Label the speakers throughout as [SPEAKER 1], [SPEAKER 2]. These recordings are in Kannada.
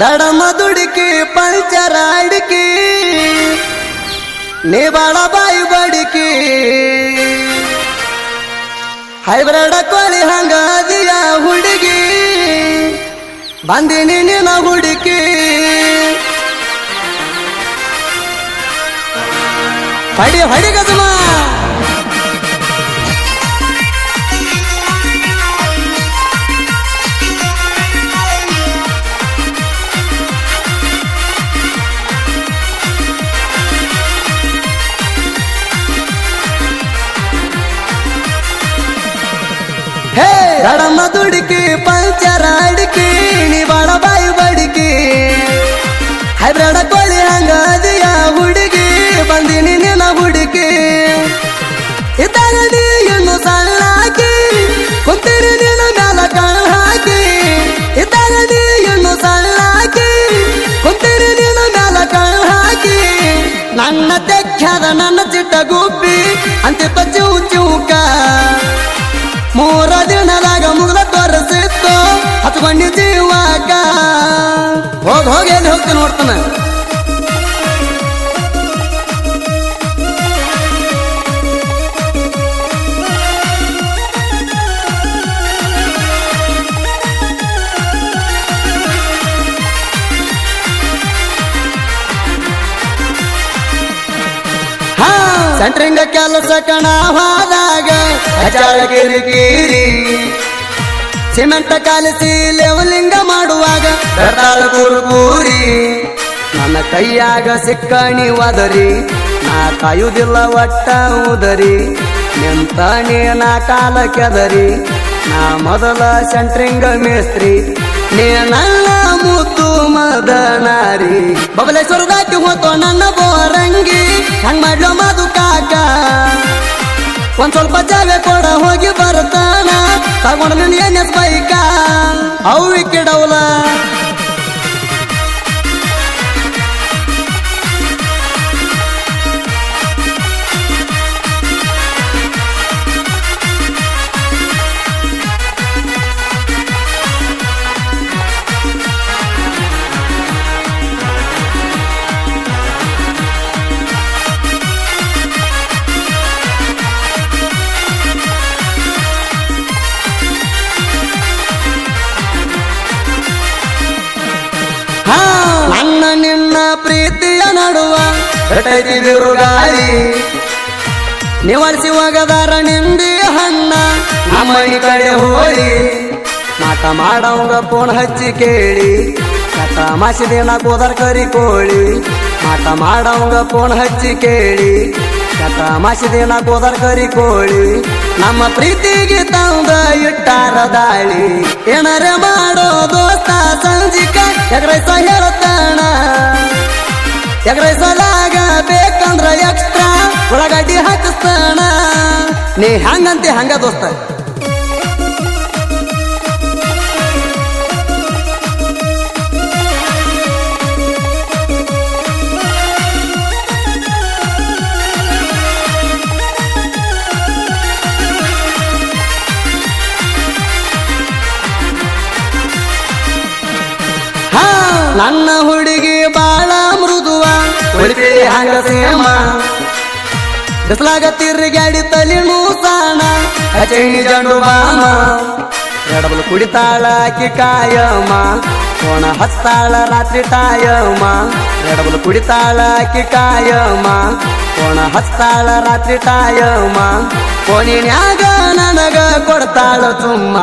[SPEAKER 1] ದಡಮ ದುಡುಕಿ ಪಂಚರ ಅಡಿಕಿ ನೀ ಬಾಳ ಬಾಯಿ ಬಡಿಕಿ ಹೈಬ್ರಿಡ್ ಕೋಳಿ ಹಂಗದಿಯ ಹುಡುಗಿ ಬಂದಿನಿ ನಿನ್ನ ಹುಡುಕಿ ಹೊಡಿ ಹೊಡಿ ಗಜಮ ದಡಮ ದುಡುಕಿ ಪಂಚರ ಅಡಿಕಿ ನೀ ಬಾಳ ಬಾಯಿ ಬಡಿಕಿ ಹೈಬ್ರಿಡ್ ಕೋಳಿ ಹಂಗದಿಯ ಹುಡುಗಿ ಬಂದಿನಿ ನಿನ್ನ ಹುಡುಕಿ ಇದ್ದಾಗ ನೀ ಇನ್ನು ಸಣ್ಣಾಕಿ ಕುಂತಿರಿ ನಿನ್ನ ಮ್ಯಾಲ ಕಣ್ ಹಾಕಿ ಇದ್ದಾಗ ನೀ ಇನ್ನು ಸಣ್ಣಾಕಿ ಕುಂತಿರಿ ನಿನ್ನ ಮ್ಯಾಲ ಕಣ್ ಹಾಕಿ ನನ್ನ ತೆಗ್ಯಾದ ನನ್ನ ಚಿಟ್ಟ ಗುಬ್ಬಿ ಅಂತಿಪ್ಪ ಚಿವು ಚಿವುಕ ಮೂರ ದಿನದಾಗ ಮುಗ್ದ ತೋರಿಸಿತ್ತು ಹತ್ಕೊಂಡಿ ಜೀವಾಕ ಹೋಗಿ ಎಲ್ಲಿ ಹೋಗ್ತೀನಿ ನೋಡ್ತಾನೆ ಸೆಂಟ್ರಿಂಗ ಕೆಲಸ ಕಣ ಹೋದಾಗ ಕಿರಿಕಿರಿ ಸಿಮೆಂಟ್ ಕಾಲಿಸಿ ಲೆವಲಿಂಗ ಮಾಡುವಾಗ ಬೆರ್ತಾಳ ಕೂರಿ ನನ್ನ ಕೈಯಾಗ ಸಿಕ್ಕಣಿ ಒದರಿ ನಾ ಕಾಯುವುದಿಲ್ಲ ಒಟ್ಟ ಉದರಿ ನಿಂತ ನೀನ ಕಾಲ ಕೆದರಿ ನಾ ಮೊದಲ ಸೆಂಟ್ರಿಂಗ ಮೇಸ್ತ್ರಿ ನೀ ನನ್ನ ಮುತ್ತು ಮದನಾರಿ ಬಬಲೇಶ್ವರ ದಾಟಿ ಹೋತೋ ನನ್ನ ಬೋರಂಗಿ ಹಂಗ ಮಾಡ್ಲೋ ಮಧು ಕಾಕ ಒಂದ್ ಸ್ವಲ್ಪ ಜಾಗ ಕೊಡ ಹೋಗಿ ಬರ್ತಾನ ತಗೊಂಡು ನೀನು ಏನ್ ಬೈಕ ಅವು ಕಿಡವಲ ನನ್ನ ನಿನ್ನ ಪ್ರೀತಿಯ ನಡುವ ಬೆಟೈತಿ ಬಿರುಗಾಳಿ ನಿವಾರಿಸಿ ಹೋಗದಾರ ನಿಂದಿ ಹಣ್ಣ ನಮ್ಮನಿ ಕಡೆ ಹೋಳಿ ಮಾಟ ಮಾಡವಂಗ ಫೋನ್ ಹಚ್ಚಿ ಕೇಳಿ ಕಟ ಮಾಸಿದಿನ ಕೋದರ್ ಕರಿ ಕೋಳಿ ಮಾಟ ಮಾಡವಂಗ ಫೋನ್ ಹಚ್ಚಿ ಕೇಳಿ ಕಟ ಮಾಸಿದಿನ ಕೋದರ್ ಕರಿ ಕೋಳಿ ನಮ್ಮ ಪ್ರೀತಿಗೆ ತಂದ ಇಟ್ಟಾರ ದಾಳಿ ಏನಾರೆ ಮಾಡೋ ದೋಸ್ತ ಸಂಜಿಕ ಎಗ್ರೈಸ ಹೇಳ್ತಾನ ಎಗ್ರೈಸಲಾಗ ಬೇಕಂದ್ರ ಎಕ್ಸ್ಟ್ರಾ ಒಳಗಡ್ಡಿ ಹಾಕಿಸ್ತಾನ ನೀ ಹಂಗಂತೆ ಹಂಗ ದೋಸ್ತ ನನ್ನ ಹುಡುಗಿ ಬಾಳ ಮೃದುವ ಉಳಿಪಿ ಹಂಗ ಸೇಮ ಬಿಸಲಾಗ ತಿರ್ಗಾಡಿ ತಲಿ ನೂಸಾಣ ಕಚೇಣಿ ಜಂಡು ಬಾಮ ಎಡಬಲು ಕುಡಿತಾಳ ಆಕಿ ಕಾಯಮ್ಮ ಕೋಣ ಹಸ್ತಾಳ ರಾತ್ರಿ ಟಾಯಮ್ಮ ಎಡಬಲು ಕುಡಿತಾಳ ಆಕಿ ಕಾಯಮ್ಮ ಕೋಣ ಹಸ್ತಾಳ ರಾತ್ರಿ ಟಾಯಮ್ಮ ಕೋಣಿನ್ಯಾಗ ನನಗ ಕೊಡ್ತಾಳ ಸುಮ್ಮ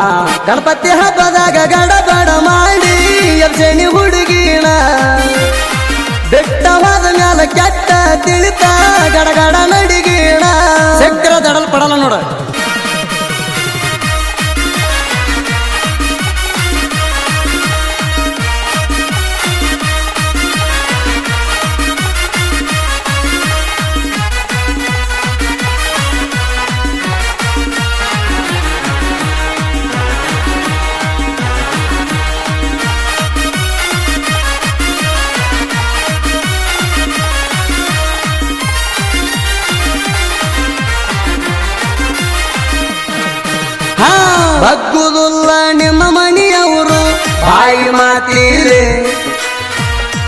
[SPEAKER 1] ಗಣಪತಿ ಹಬ್ಬದಾಗ ಗಡಬಡ ಮಾಡಿ ಎಬ್ಸೇಣಿ ಹುಡುಗಿನ ಬೆಟ್ಟವಾದ ಮ್ಯಾಲ ಕೆಟ್ಟ ತಿಳಿತ ಗಡಗಡ ನಡಿಗೀಣ ಚಕ್ರ ದಡಲ್ ಪಡಲ್ಲ ನೋಡ ಬಗ್ಗುದುಲ್ಲ ನಿಮ್ಮ ಮನೆಯವರು ಬಾಯಿ ಮಾತಿಲೆ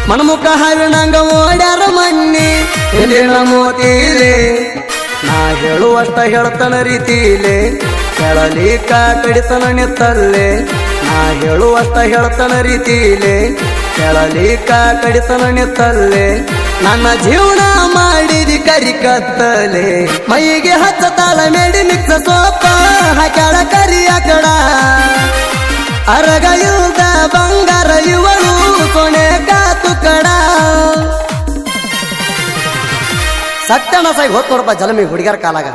[SPEAKER 1] ಮಣಮುಖ ಹರಿಣಂಗ ಓಡ್ಯಾರ ಮಣ್ಣಿ ಹಿಂದಿನ ಮೋತಿಲೆ ನಾ ಹೇಳುವಷ್ಟ ಹೇಳ್ತನ ರೀತಿಲೆ ಕೆಳಲಿಕ ಕಡಿತನ ನಿತ್ತಲ್ಲೆ ನಾ ಹೇಳುವಷ್ಟ ಹೇಳ್ತನ ರೀತಿಲೆ ಕೆಳಲಿಕ ಕಡಿತನ ನಿತ್ತಲ್ಲೆ ನನ್ನ ಜೀವನ ಮಾಡಿದಿ ಕರಿ ಕತ್ತಲೆ ಮೈಗೆ ಹಚ್ಚತಾಳ ಮೇಡಿ ಮಿಕ್ಸ ಸೋಪ ಹಾಕ್ಯಾಳ ಕರಿಯ ಕಡ ಅರಗಯುಗ ಬಂಗಾರ ಇವಳು ಕೊನೆ ಕಾತು ಕಡ ಸತ್ಯನ ಸಾಗಿ ಹೋತ್ ನೋಡಪ್ಪ ಜಲಮಿ ಹುಡುಗ್ಯಾರ ಕಾಲಾಗ